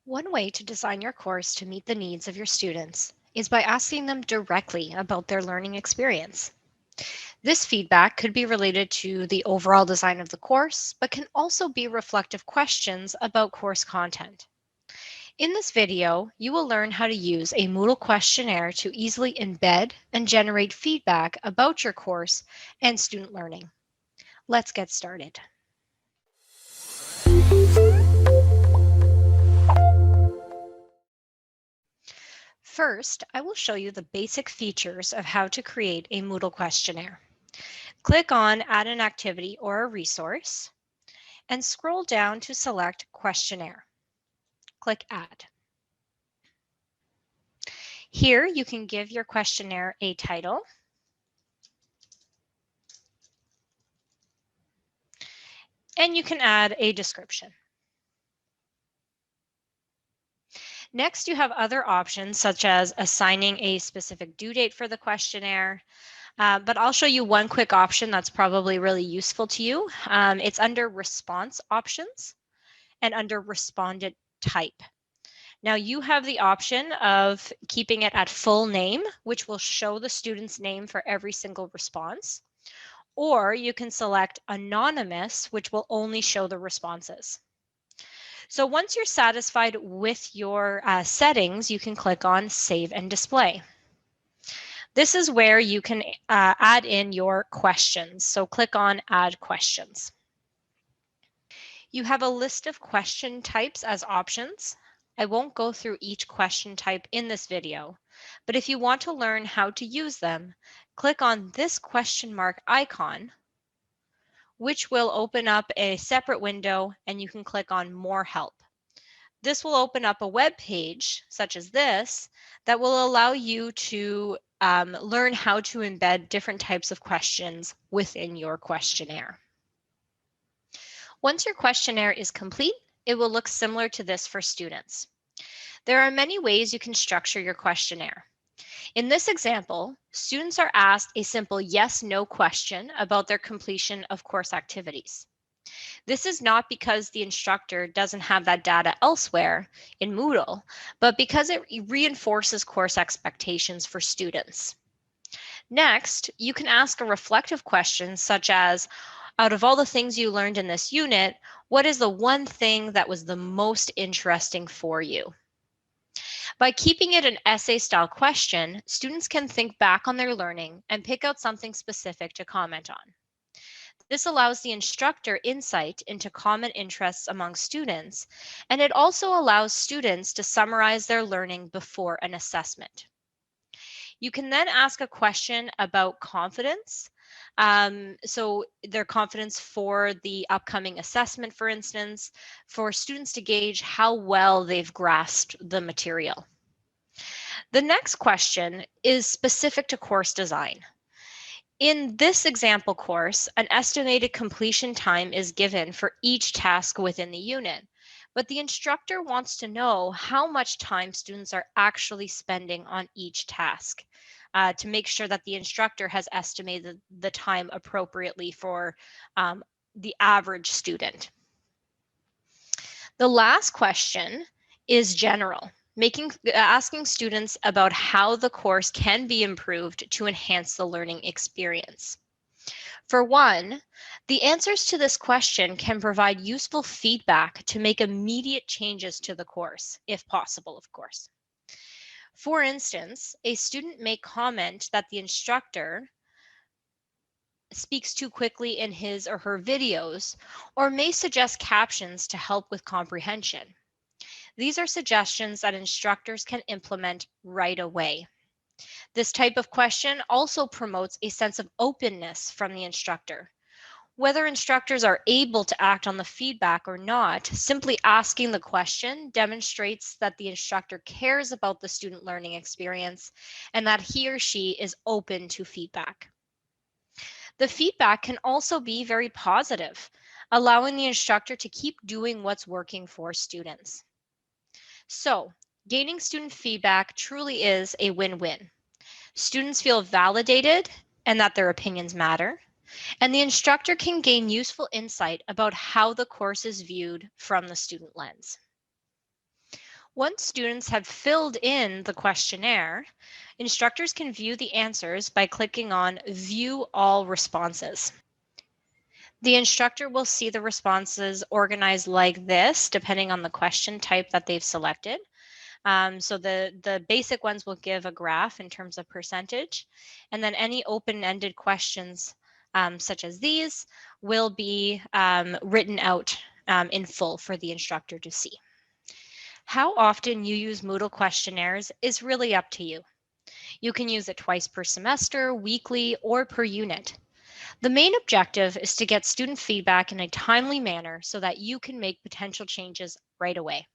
One way to design your course to meet the needs of your students is by asking them directly about their learning experience. This feedback could be related to the overall design of the course, but can also be reflective questions about course content. In this video, you will learn how to use a Moodle questionnaire to easily embed and generate feedback about your course and student learning. Let's get started. First, I will show you the basic features of how to create a Moodle questionnaire. Click on Add an Activity or a Resource and scroll down to select Questionnaire. Click Add. Here you can give your questionnaire a title and you can add a description. Next, you have other options such as assigning a specific due date for the questionnaire, but I'll show you one quick option that's probably really useful to you. It's under Response Options and under Respondent Type. Now you have the option of keeping it at full name, which will show the student's name for every single response, or you can select anonymous, which will only show the responses. So once you're satisfied with your settings, you can click on Save and Display. This is where you can add in your questions. So click on Add Questions. You have a list of question types as options. I won't go through each question type in this video, but if you want to learn how to use them, click on this question mark icon, which will open up a separate window and you can click on More Help. This will open up a web page such as this that will allow you to learn how to embed different types of questions within your questionnaire. Once your questionnaire is complete, it will look similar to this for students. There are many ways you can structure your questionnaire. In this example, students are asked a simple yes/no question about their completion of course activities. This is not because the instructor doesn't have that data elsewhere in Moodle, but because it reinforces course expectations for students. Next, you can ask a reflective question such as, out of all the things you learned in this unit, what is the one thing that was the most interesting for you? By keeping it an essay-style question, students can think back on their learning and pick out something specific to comment on. This allows the instructor insight into common interests among students, and it also allows students to summarize their learning before an assessment. You can then ask a question about confidence. So their confidence for the upcoming assessment, for instance, for students to gauge how well they've grasped the material. The next question is specific to course design. In this example course, an estimated completion time is given for each task within the unit, but the instructor wants to know how much time students are actually spending on each task to make sure that the instructor has estimated the time appropriately for the average student. The last question is general, asking students about how the course can be improved to enhance the learning experience. For one, the answers to this question can provide useful feedback to make immediate changes to the course, if possible, of course. For instance, a student may comment that the instructor speaks too quickly in his or her videos, or may suggest captions to help with comprehension. These are suggestions that instructors can implement right away. This type of question also promotes a sense of openness from the instructor. Whether instructors are able to act on the feedback or not, simply asking the question demonstrates that the instructor cares about the student learning experience and that he or she is open to feedback. The feedback can also be very positive, allowing the instructor to keep doing what's working for students. So, gaining student feedback truly is a win-win. Students feel validated and that their opinions matter, and the instructor can gain useful insight about how the course is viewed from the student lens. Once students have filled in the questionnaire, instructors can view the answers by clicking on View All Responses. The instructor will see the responses organized like this, depending on the question type that they've selected. So the basic ones will give a graph in terms of percentage, and then any open-ended questions such as these will be written out in full for the instructor to see. How often you use Moodle questionnaires is really up to you. You can use it twice per semester, weekly, or per unit. The main objective is to get student feedback in a timely manner so that you can make potential changes right away.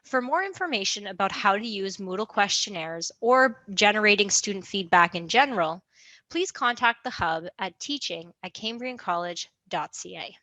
For more information about how to use Moodle questionnaires or generating student feedback in general, please contact the Hub at teaching@cambriancollege.ca.